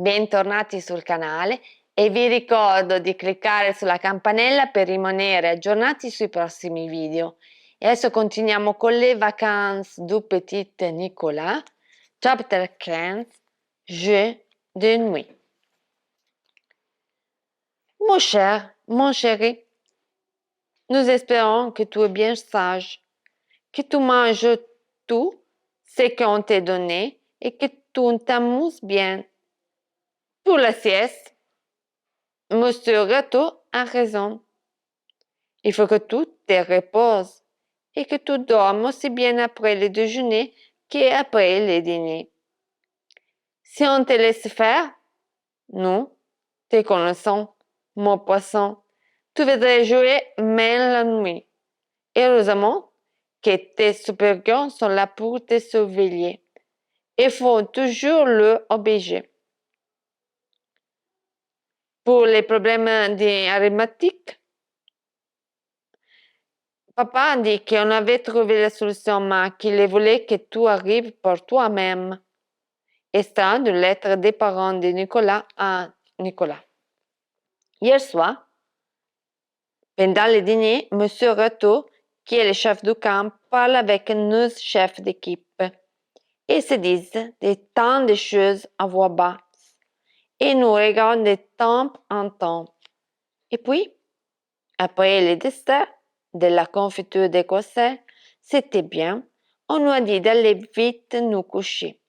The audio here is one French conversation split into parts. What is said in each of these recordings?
Bentornati sul canale e vi ricordo di cliccare sulla campanella per rimanere aggiornati sui prossimi video. E adesso continuiamo con les vacances du petit Nicolas, chapter 15, Jeux de nuit. Mon cher, mon chéri, nous espérons que tu es bien sage, que tu manges tout ce qu'on t'a donné et que tu t'amuses bien. Pour la sieste, Monsieur Gâteau a raison. Il faut que tu te reposes et que tu dormes aussi bien après le déjeuner qu'après le dîner. Si on te laisse faire, nous, te connaissons, mon poisson, tu voudrais jouer même la nuit. Heureusement que tes supérieurs sont là pour te surveiller. Il faut toujours leur obéir. Pour les problèmes d'arithmétique, papa a dit qu'on avait trouvé la solution, mais qu'il voulait que tu arrives par toi-même. Extrait de lettre des parents de Nicolas à Nicolas. Hier soir, pendant le dîner, Monsieur Rateau, qui est le chef du camp, parle avec nos chefs d'équipe. Ils se disent tant de choses à voix basse et nous regardent de temps en temps. Et puis, après le dessert de la confiture d'écossais, c'était bien, on nous a dit d'aller vite nous coucher.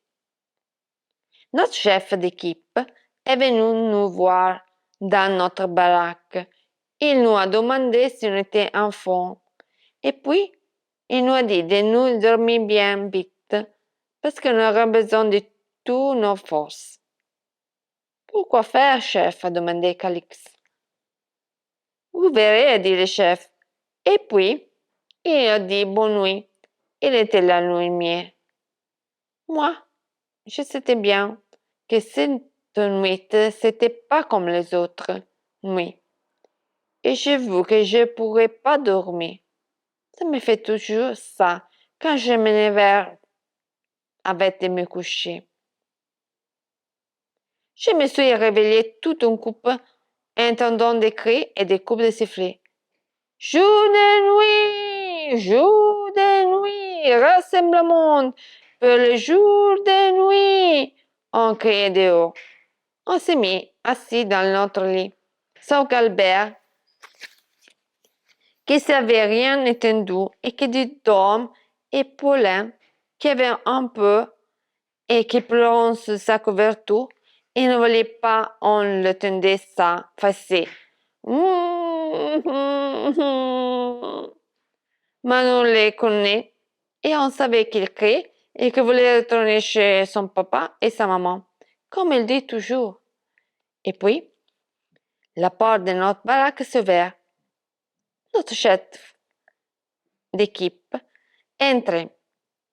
Notre chef d'équipe est venu nous voir dans notre baraque. Il nous a demandé si on était enfants. Et puis, il nous a dit de nous dormir bien vite, parce qu'on aura besoin de toutes nos forces. Pourquoi faire, chef? A demandé Calix. Vous verrez, a dit le chef. Et puis, il a dit bonne nuit. Il était la lumière. Moi, je sais bien que cette nuit, c'était pas comme les autres nuits. Et j'avoue que je pourrais pas dormir. Ça me fait toujours ça quand je me réveille avec de me coucher. Je me suis réveillée tout en coupe, entendant des cris et des coups de sifflet. Jour de nuit, jour de nuit, rassemblement pour le jour de nuit, on criait dehors. On s'est mis assis dans notre lit, sauf qu'Albert, qui savait rien entendu et qui dit Dom et Paulin, qui avait un peu et qui pleurait sur sa couverture, et ne voulait pas on l'entendait ça passer. Manon les connaît et on savait qu'il criait et qu'il voulait retourner chez son papa et sa maman, comme il dit toujours. Et puis, la porte de notre baraque s'ouvert. Notre chef d'équipe entrait.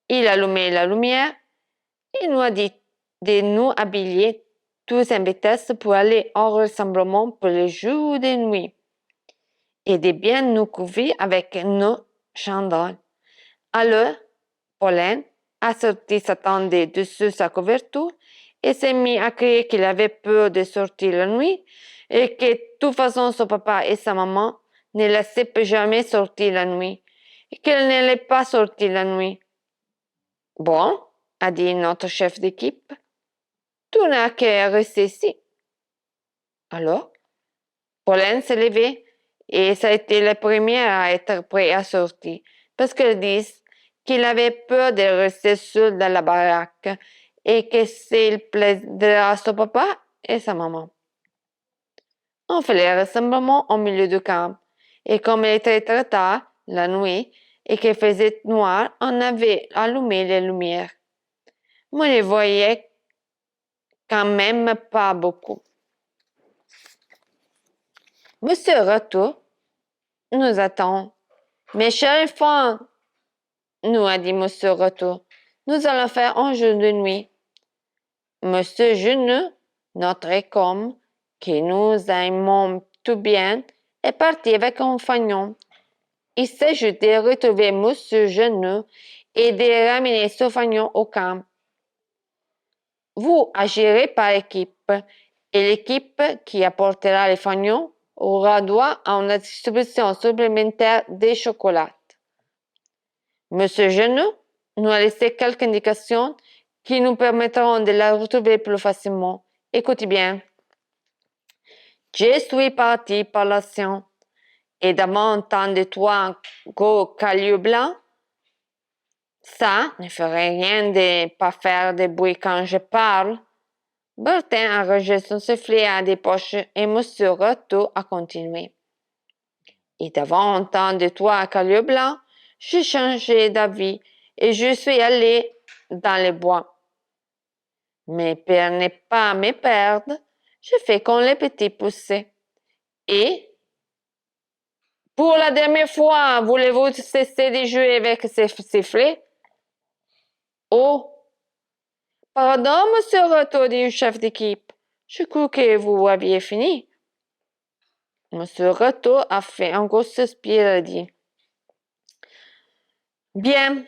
Il allumait la lumière et nous a dit de nous habiller tous en vitesse pour aller au rassemblement pour le jour de nuit et de bien nous couvrir avec nos chandelles. Alors, Pauline a sorti sa tente de dessus sa couverture et s'est mis à crier qu'il avait peur de sortir la nuit et que de toute façon son papa et sa maman ne laissaient jamais sortir la nuit et qu'elle n'allait pas sortir la nuit. Bon, a dit notre chef d'équipe, tu n'as qu'à rester ici. Alors, Pauline s'est levée et ça a été la première à être prête à sortir parce qu'elle dit qu'il avait peur de rester seul dans la baraque et que s'il plaiderait à son papa et sa maman. On fait le rassemblement au milieu du camp et comme il était très tard, la nuit, et qu'il faisait noir, on avait allumé les lumières. Moi, je voyais quand même pas beaucoup. Monsieur Rateau nous attend. Mes chers enfants, nous a dit Monsieur Rateau, nous allons faire un jeu de nuit. Monsieur Geneux, notre écom, qui nous aimons tout bien, est parti avec un fagnon. Il s'agit de retrouver Monsieur Geneux et de ramener ce fagnon au camp. Vous agirez par équipe et l'équipe qui apportera les fanions aura droit à une distribution supplémentaire des chocolats. Monsieur Genoux nous a laissé quelques indications qui nous permettront de la retrouver plus facilement. Écoutez bien. Je suis parti par l'action et devant tant de toi gros cailloux blancs, ça ne ferait rien de pas faire de bruit quand je parle. Bertin a rangé son sifflet à des poches et Monsieur Rotto a continué. Et devant tant de toi cailloux blancs, j'ai changé d'avis et je suis allé dans les bois. Mais pour ne pas me perdre, je fais comme les petits poussés. Et pour la dernière fois, voulez-vous cesser de jouer avec ces sifflets? Oh! Pardon, monsieur Rotto, dit le chef d'équipe. Je crois que vous aviez fini. Monsieur Rotto a fait un gros soupir et dit. Bien.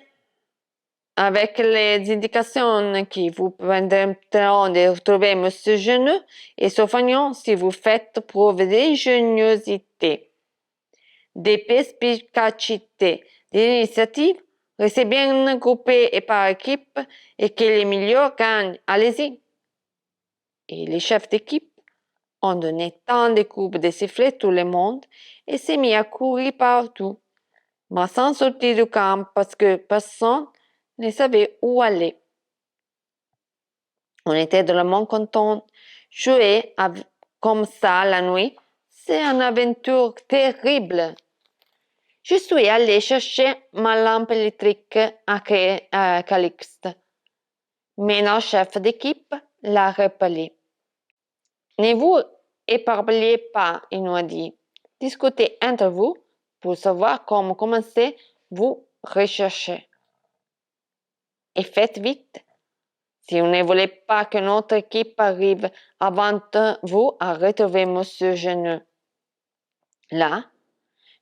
Avec les indications qui vous permettront de retrouver monsieur Genoux et son fanion si vous faites preuve d'ingéniosité, de perspicacité, d'initiative, restez bien groupés et par équipe et que les meilleurs gagnent. Allez-y. Et les chefs d'équipe ont donné tant de coups de sifflet tout le monde et s'est mis à courir partout, mais sans sortir du camp parce que personne ne savait où aller. On était drôlement contents. Jouer comme ça la nuit, c'est une aventure terrible. Je suis allée chercher ma lampe électrique à Calixte, mais notre chef d'équipe l'a repelée. Ne vous éparpillez pas, il nous a dit. Discutez entre vous pour savoir comment commencer vous rechercher. Et faites vite. Si vous ne voulez pas que notre équipe arrive avant vous à retrouver monsieur Genoux. Là,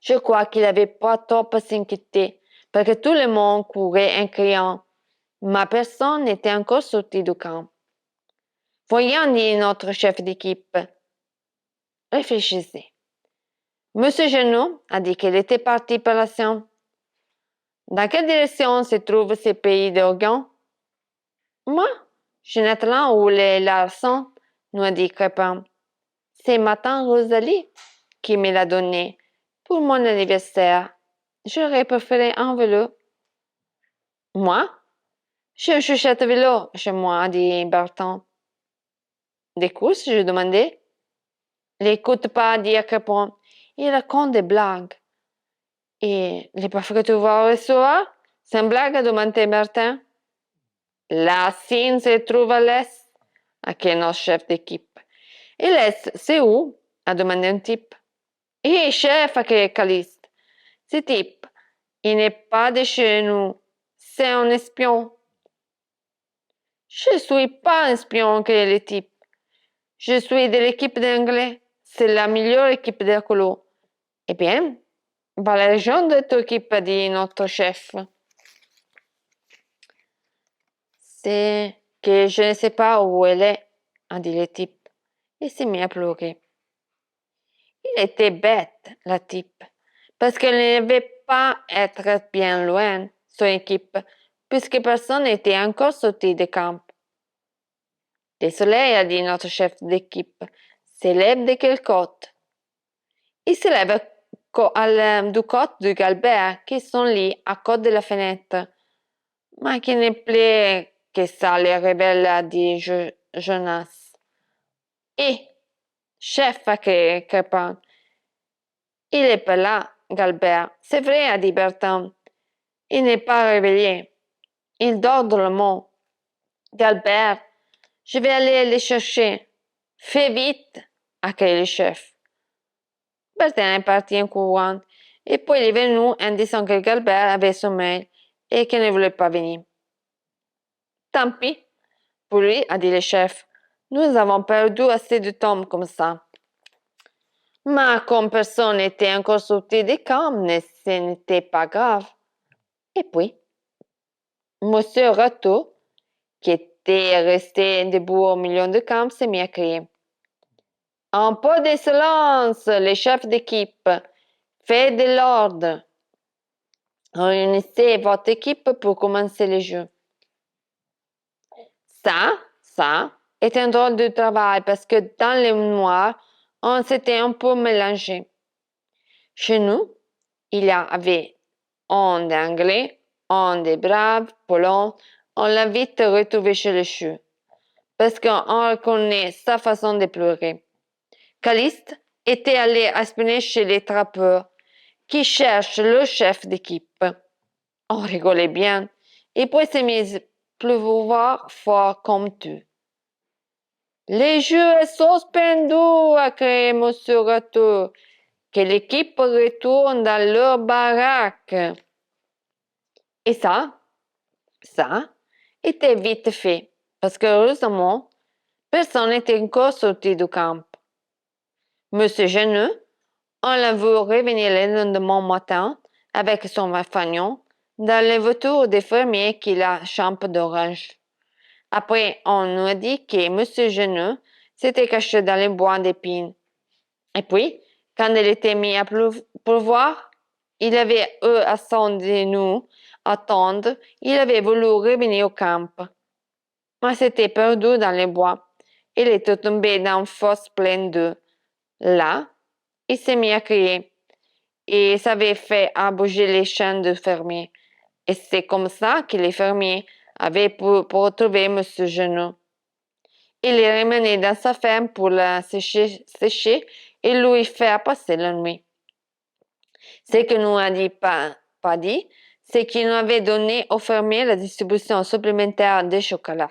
je crois qu'il n'avait pas tort à s'inquiéter, parce que tout le monde courait en criant. Ma personne était encore sortie du camp. Voyons, dit notre chef d'équipe. Réfléchissez. Monsieur Genoux a dit qu'il était parti par la Sion. Dans quelle direction se trouve ce pays d'Orgon? Moi, je n'étais là où les larçons, nous a dit Crépin. C'est ma tante Rosalie qui me l'a donné pour mon anniversaire. J'aurais préféré un vélo. Moi? J'ai une chouchette vélo chez moi, a dit Bertrand. Des courses, je demandais. L'écoute pas, dit Crépin. Il raconte des blagues. Et les parfums que tu vois au restaurant? C'est une blague, a demandé Bertin. La Cine se trouve à l'est, a dit notre chef d'équipe. Et l'est, c'est où? A demandé un type. Hé, chef, a crié Caliste. Ce type, il n'est pas de chez nous. C'est un espion. Je ne suis pas un espion, criait le type. Je suis de l'équipe d'anglais. C'est la meilleure équipe d'écolo. Eh bien, va la région de ton équipe, a dit notre chef. C'est que je ne sais pas où elle est, a dit le type, et s'est mis à pleurer. Il était bête, la type, parce qu'elle ne devait pas être bien loin, son équipe, puisque personne n'était encore sorti du camp. Le soleil, a dit notre chef d'équipe, s'élève de quelle côte? Il s'élève du côte du Galbert, qui sont liés à côté de la fenêtre. Mais qui ne plaît que ça les révèle, a dit Jonas. Et, chef, a crié Crépin. Il est pas là, Galbert. C'est vrai, a dit Bertrand. Il n'est pas réveillé. Il dort drôlement. Galbert, je vais aller le chercher. Fais vite, a crié le chef. Bertrand est parti en courant, et puis il est venu en disant que Galbert avait sommeil et qu'il ne voulait pas venir. Tant pis pour lui, a dit le chef. Nous avons perdu assez de temps comme ça. Mais comme personne n'était encore sorti du camp, ce n'était pas grave. Et puis, monsieur Rotto, qui était resté debout au milieu du camp, s'est mis à crier. Un peu de silence, les chefs d'équipe. Faites de l'ordre. Réunissez votre équipe pour commencer le jeu. Ça est un drôle de travail parce que dans le noir, on s'était un peu mélangé. Chez nous, il y avait un d'anglais, un de brave, polon. On l'a vite retrouvé chez le chou parce qu'on reconnaît sa façon de pleurer. Caliste était allé espionner chez les trappeurs qui cherchent le chef d'équipe. On rigolait bien et puis s'est mis à pleuvoir fort comme tout. Le jeu est suspendu, a crié Monsieur Ratour. Que l'équipe retourne dans leur baraque. Et ça était vite fait, parce que heureusement, personne n'était encore sorti du camp. Monsieur Geneux, on l'a vu revenir le lendemain matin avec son fagnon dans les voitures des fermiers qui la champe d'orange. Après, on nous a dit que Monsieur Geneux s'était caché dans les bois d'épines. Et puis, quand il était mis à pleuvoir, il avait eu à nous attendre, il avait voulu revenir au camp. Mais s'était perdu dans les bois. Il était tombé dans une fosse pleine d'eau. Là, il s'est mis à crier. Et ça avait fait à bouger les chiens du fermier. Et c'est comme ça que les fermiers avaient pu retrouver M. Genot. Il est ramené dans sa ferme pour la sécher et lui faire passer la nuit. Ce qu'il nous a pas dit, c'est qu'il nous avait donné au fermier la distribution supplémentaire de chocolat.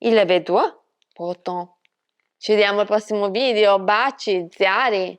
Il avait droit, pourtant. Ci vediamo al prossimo video, baci, ziari!